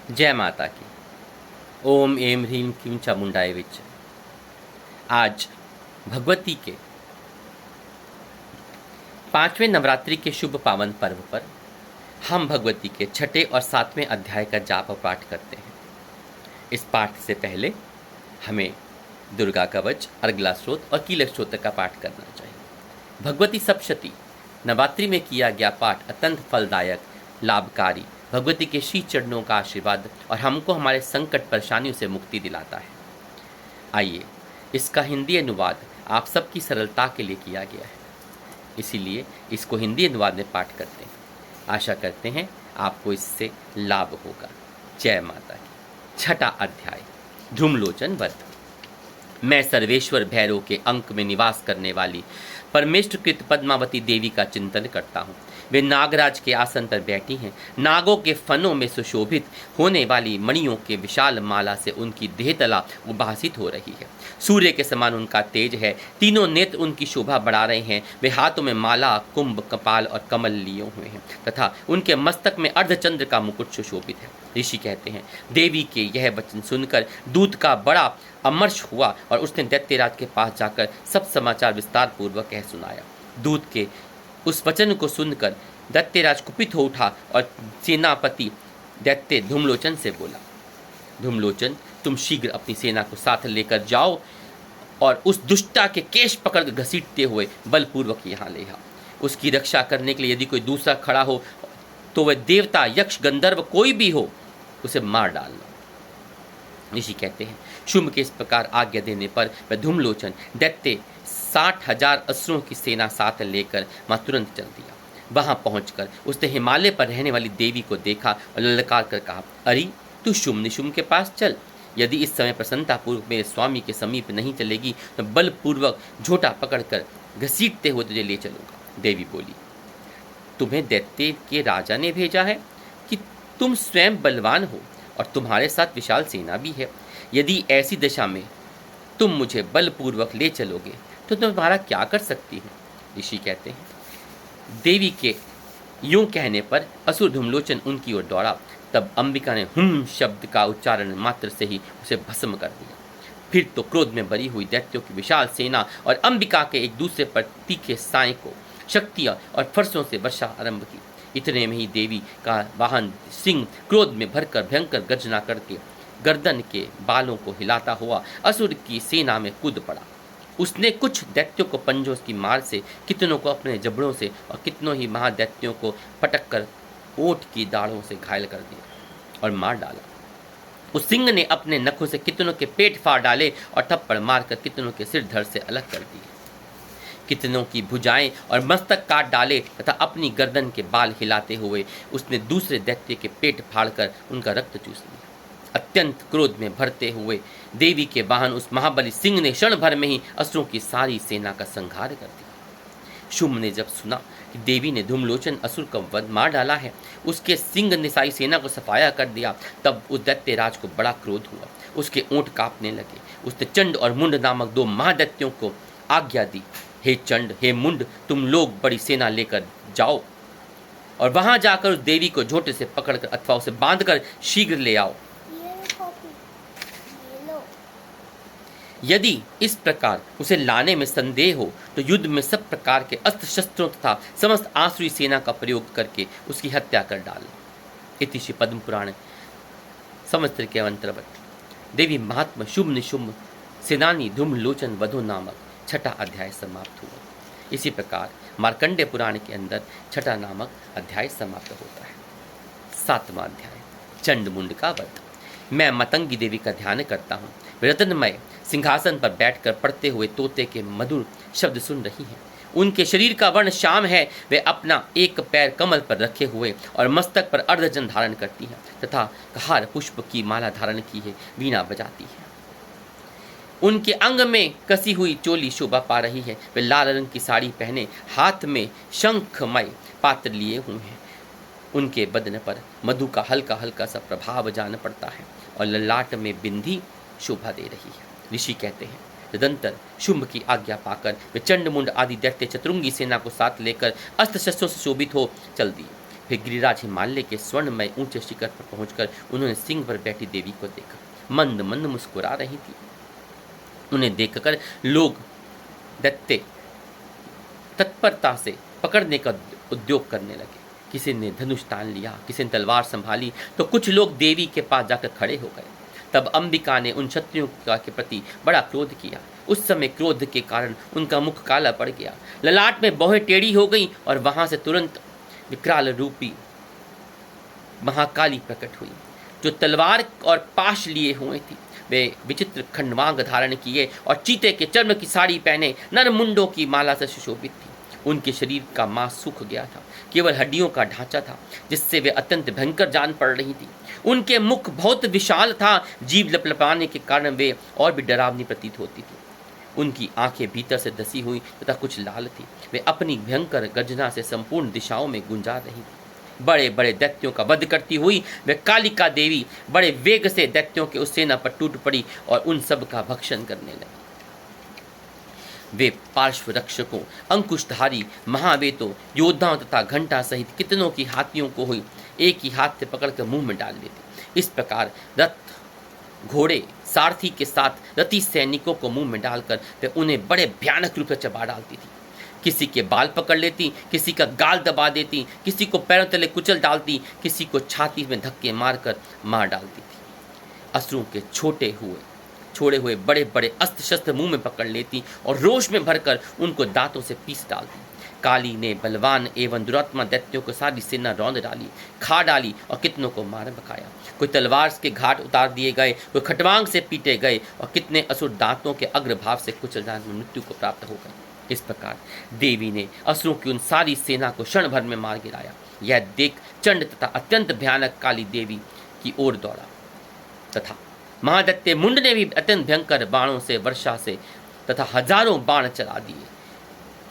जय माता की। ओम एम ह्रीम क्लीम चामुंडाए विच। आज भगवती के 5वें नवरात्रि के शुभ पावन पर्व पर हम भगवती के 6ठे और 7वें अध्याय का जाप और पाठ करते हैं। इस पाठ से पहले हमें दुर्गा कवच, अर्गला स्त्रोत और कीलक स्त्रोत का पाठ करना चाहिए। भगवती सप्तशती नवरात्रि में किया गया पाठ अत्यंत फलदायक, लाभकारी, भगवती के श्री चरणों का आशीर्वाद और हमको हमारे संकट परेशानियों से मुक्ति दिलाता है। आइए, इसका हिंदी अनुवाद आप सबकी सरलता के लिए किया गया है, इसीलिए इसको हिंदी अनुवाद में पाठ करते हैं। आशा करते हैं आपको इससे लाभ होगा। जय माता की। 6ठा अध्याय, धूमलोचन वध। मैं सर्वेश्वर भैरव के अंक में निवास करने वाली परमेष्ठकृत पद्मावती देवी का चिंतन करता हूँ। वे नागराज के आसन पर बैठी हैं। नागों के फनों में सुशोभित होने वाली मणियों के विशाल माला से उनकी देहतला उभासित हो रही है। सूर्य के समान उनका तेज है। तीनों नेत्र उनकी शोभा बढ़ा रहे हैं। वे हाथों में माला, कुंभ, कपाल और कमल लिए हुए हैं तथा उनके मस्तक में अर्धचंद्र का मुकुट सुशोभित है। ऋषि कहते हैं, देवी के यह वचन सुनकर दूत का बड़ा अमर्ष हुआ और उसने दैत्यराज के पास जाकर सब समाचार विस्तार पूर्वक कह सुनाया। दूत के उस वचन को सुनकर दैत्यराज कुपित हो उठा और सेनापति दैत्य धूमलोचन से बोला, धूमलोचन, तुम शीघ्र अपनी सेना को साथ लेकर जाओ और उस दुष्टा के केश पकड़ घसीटते हुए बलपूर्वक यहाँ ले आओ। उसकी रक्षा करने के लिए यदि कोई दूसरा खड़ा हो तो वह देवता, यक्ष, गंधर्व कोई भी हो, उसे मार डालना। ऋषि कहते हैं, शुंभ के इस प्रकार आज्ञा देने पर वह धूमलोचन दैत्य 60,000 असुरों की सेना साथ लेकर वहां तुरंत चल दिया। वहां पहुंचकर उसने हिमालय पर रहने वाली देवी को देखा और ललकार कर कहा, अरे तू शुंभ निशुंभ के पास चल। यदि इस समय प्रसन्नतापूर्वक मेरे स्वामी के समीप नहीं चलेगी तो बलपूर्वक झोटा पकड़कर घसीटते हुए तुझे ले चलूंगा। देवी बोली, तुम्हें दैत्य के राजा ने भेजा है कि तुम स्वयं बलवान हो और तुम्हारे साथ विशाल सेना भी है। यदि ऐसी दशा में तुम मुझे बलपूर्वक ले चलोगे तो तुम्हारा क्या कर सकती हूँ। ऋषि कहते हैं, देवी के यूं कहने पर असुर धूमलोचन उनकी ओर दौड़ा। तब अंबिका ने हुम शब्द का उच्चारण मात्र से ही उसे भस्म कर दिया। फिर तो क्रोध में भरी हुई दैत्यों की विशाल सेना और अंबिका के एक दूसरे पर तीखे साय को शक्तियां और फरसों से वर्षा आरंभ की। इतने में ही देवी का वाहन सिंह क्रोध में भरकर भयंकर गर्जना करके गर्दन के बालों को हिलाता हुआ असुर की सेना में कूद पड़ा। उसने कुछ दैत्यों को पंजों की मार से, कितनों को अपने जबड़ों से और कितनों ही महादैत्यों को पटक कर ओठ की दाढ़ों से घायल कर दिया और मार डाला। उस सिंह ने अपने नखों से कितनों के पेट फाड़ डाले और थप्पड़ मारकर कितनों के सिर धड़ से अलग कर दिए। कितनों की भुजाएं और मस्तक काट डाले तथा अपनी गर्दन के बाल हिलाते हुए उसने दूसरे दैत्य के पेट फाड़कर उनका रक्त चूस लिया। अत्यंत क्रोध में भरते हुए देवी के वाहन उस महाबली सिंह ने क्षण भर में ही असुरों की सारी सेना का संहार कर दिया। शुंभ ने जब सुना कि देवी ने धूमलोचन असुर का वध मार डाला है, उसके सिंह ने सारी सेना को सफाया कर दिया, तब उस दैत्यराज को बड़ा क्रोध हुआ। उसके ओंठ कांपने लगे। उसने चंड और मुंड नामक 2 महादैत्यों को आज्ञा दी, हे चंड, हे मुंड, तुम लोग बड़ी सेना लेकर जाओ और वहां जाकर उस देवी को झोटे से पकड़कर अथवा उसे बांधकर शीघ्र ले आओ। यदि इस प्रकार उसे लाने में संदेह हो तो युद्ध में सब प्रकार के अस्त्र शस्त्रों तथा समस्त आसुरी सेना का प्रयोग करके उसकी हत्या कर डाले। इति श्री पद्म पुराण संवत्सर के अंतर्गत देवी महात्मा शुंभ निशुंभ सेनानी धूमलोचन वधो नामक 6ठा अध्याय समाप्त हुआ। इसी प्रकार मार्कंडेय पुराण के अंदर 6ठा नामक अध्याय समाप्त होता है। 7वां अध्याय, चंडमुंड का वध। मैं मतंगी देवी का ध्यान करता हूँ। रत्नमय सिंहासन पर बैठकर पढ़ते हुए तोते के मधुर शब्द सुन रही हैं। उनके शरीर का वर्ण श्याम है। वे अपना एक पैर कमल पर रखे हुए और मस्तक पर अर्धजन धारण करती हैं तथा कहार पुष्प की माला धारण की है, वीणा बजाती है। उनके अंग में कसी हुई चोली शोभा पा रही है। वे लाल रंग की साड़ी पहने हाथ में शंखमय पात्र लिए हुए हैं। उनके बदन पर मधु का हल्का हल्का सा प्रभाव जान पड़ता है और ललाट में बिंदी शोभा दे रही है। ऋषि कहते हैं, तदंतर शुंभ की आज्ञा पाकर वे चंडमुंड आदि दैत्य चतुरंगी सेना को साथ लेकर अस्त्र शस्त्रों से शोभित हो चल दिए। फिर गिरिराज हिमालय के स्वर्णमय ऊंचे शिखर पर पहुंचकर उन्होंने सिंह पर बैठी देवी को देखा। मंद मंद मुस्कुरा रही थी। उन्हें देखकर लोग दैत्य तत्परता से पकड़ने का उद्योग करने लगे। किसी ने धनुष तान लिया, किसी ने तलवार संभाली, तो कुछ लोग देवी के पास जाकर खड़े हो गए। तब अंबिका ने उन क्षत्रियों के प्रति बड़ा क्रोध किया। उस समय क्रोध के कारण उनका मुख काला पड़ गया, ललाट में भौहें टेढ़ी हो गई और वहां से तुरंत विकराल रूपी महाकाली प्रकट हुई, जो तलवार और पाश लिए हुए थी। वे विचित्र खंडवांग धारण किए और चीते के चर्म की साड़ी पहने नर मुंडों की माला से सुशोभित थी। उनके शरीर का मांस सूख गया था, केवल हड्डियों का ढांचा था, जिससे वे अत्यंत भयंकर जान पड़ रही थी। उनके मुख बहुत विशाल था, जीभ लपलपाने के कारण वे और भी डरावनी प्रतीत होती थी। उनकी आंखें भीतर से धसी हुई तथा कुछ लाल थी। वे अपनी भयंकर गर्जना से संपूर्ण दिशाओं में गुंजा रही थी। बड़े बड़े दैत्यों का वध करती हुई वे कालिका देवी बड़े वेग से दैत्यों के उस सेना पर टूट पड़ी और उन सब का भक्षण करने लगी। वे पार्श्व रक्षकों, अंकुशधारी महावेतों, योद्धाओं तथा घंटा सहित कितनों की हाथियों को हुई एक ही हाथ से पकड़कर मुंह में डाल लेती। इस प्रकार रथ, घोड़े, सारथी के साथ रति सैनिकों को मुंह में डालकर वे उन्हें बड़े भयानक रूप से चबा डालती थी। किसी के बाल पकड़ लेती, किसी का गाल दबा देती, किसी को पैरों तले कुचल डालती, किसी को छाती में धक्के मारकर मार डालती थी। असुरों के छोड़े हुए बड़े बड़े अस्त्र शस्त्र मुंह में पकड़ लेती और रोष में भरकर उनको दांतों से पीस डालती। काली ने बलवान एवं दुरात्मा दैत्यों को सारी सेना रौंद डाली, खा डाली और कितनों को मार बकाया। कोई तलवार के घाट उतार दिए गए, कोई खटवांग से पीटे गए और कितने असुर दांतों के अग्रभाव से कुचल जाने में मृत्यु को प्राप्त हो गए। इस प्रकार देवी ने असुरों की उन सारी सेना को क्षण भर में मार गिराया। यह देख चंड तथा अत्यंत भयानक काली देवी की ओर दौड़ा तथा महादैत्य मुंड ने भी अत्यंत भयंकर बाणों से, वर्षा से तथा हजारों बाण चला दिए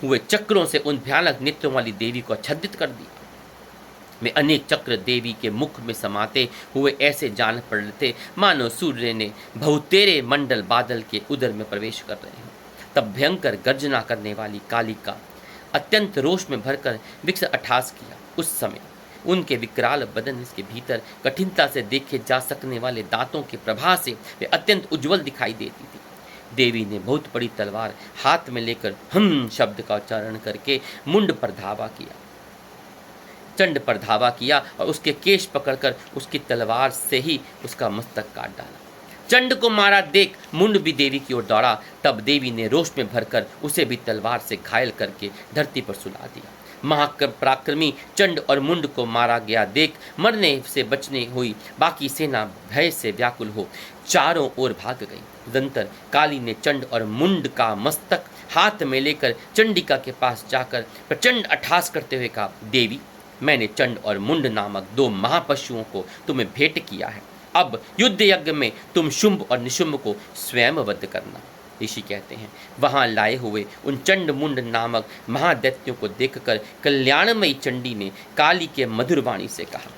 हुए चक्रों से उन भयानक नेत्रों वाली देवी को आच्छादित कर दिया। वे अनेक चक्र देवी के मुख में समाते हुए ऐसे जान पड़े थे मानो सूर्य ने बहुतेरे मंडल बादल के उदर में प्रवेश कर रहे हैं। तब भयंकर गर्जना करने वाली कालिका अत्यंत रोष में भरकर विकस अट्ठास किया। उस समय उनके विकराल बदन के भीतर कठिनता से देखे जा सकने वाले दांतों के प्रभा से वे अत्यंत उज्जवल दिखाई देती थी। देवी ने बहुत बड़ी तलवार हाथ में लेकर हम शब्द का उच्चारण करके मुंड पर धावा किया, चंड पर धावा किया और उसके केश पकड़कर उसकी तलवार से ही उसका मस्तक काट डाला। चंड को मारा देख मुंड भी देवी की ओर दौड़ा। तब देवी ने रोष में भरकर उसे भी तलवार से घायल करके धरती पर सुला दिया। महापराक्रमी चंड और मुंड को मारा गया देख मरने से बचने हुई बाकी सेना भय से व्याकुल हो चारों ओर भाग गई। तदंतर काली ने चंड और मुंड का मस्तक हाथ में लेकर चंडिका के पास जाकर प्रचंड अट्ठास करते हुए कहा, देवी, मैंने चंड और मुंड नामक 2 महापशुओं को तुम्हें भेंट किया है। अब युद्ध यज्ञ में तुम शुंभ और निशुंभ को स्वयं वध करना। ऋषि कहते हैं, वहां लाए हुए उन चंड मुंड नामक महादैत्यों को देखकर कल्याणमयी चंडी ने काली के मधुर वाणी से कहा,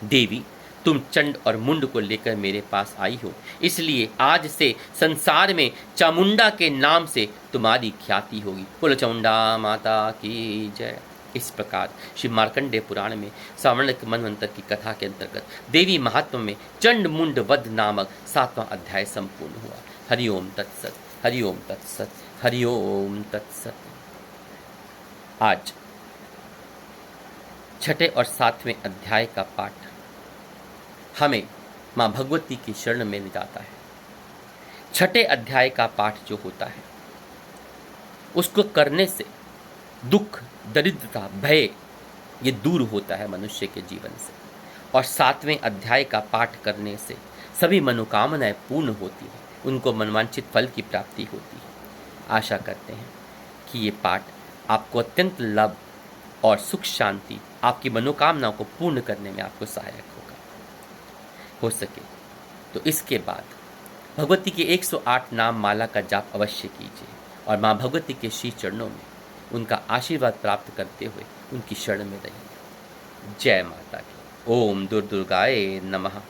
देवी, तुम चंड और मुंड को लेकर मेरे पास आई हो, इसलिए आज से संसार में चामुंडा के नाम से तुम्हारी ख्याति होगी। बोलो चामुंडा माता की जय। इस प्रकार श्री मार्कंडेय पुराण में सावर्णिक मनवंतर की कथा के अंतर्गत देवी महात्म में चंड मुंड वध नामक 7वां अध्याय संपूर्ण हुआ। हरिओम तत्सत, हरिओम तत्सत, हरिओम तत्सत। आज 6ठे और 7वें अध्याय का पाठ हमें माँ भगवती की शरण में ले जाता है। 6ठे अध्याय का पाठ जो होता है उसको करने से दुख, दरिद्रता, भय ये दूर होता है मनुष्य के जीवन से, और 7वें अध्याय का पाठ करने से सभी मनोकामनाएं पूर्ण होती हैं, उनको मनवांछित फल की प्राप्ति होती है। आशा करते हैं कि ये पाठ आपको अत्यंत लाभ और सुख शांति, आपकी मनोकामनाओं को पूर्ण करने में आपको सहायक होगा। हो सके तो इसके बाद भगवती के 108 नाम माला का जाप अवश्य कीजिए और माँ भगवती के श्री चरणों में उनका आशीर्वाद प्राप्त करते हुए उनकी शरण में रहिए। जय माता की। ओम दुर्गाए नमः।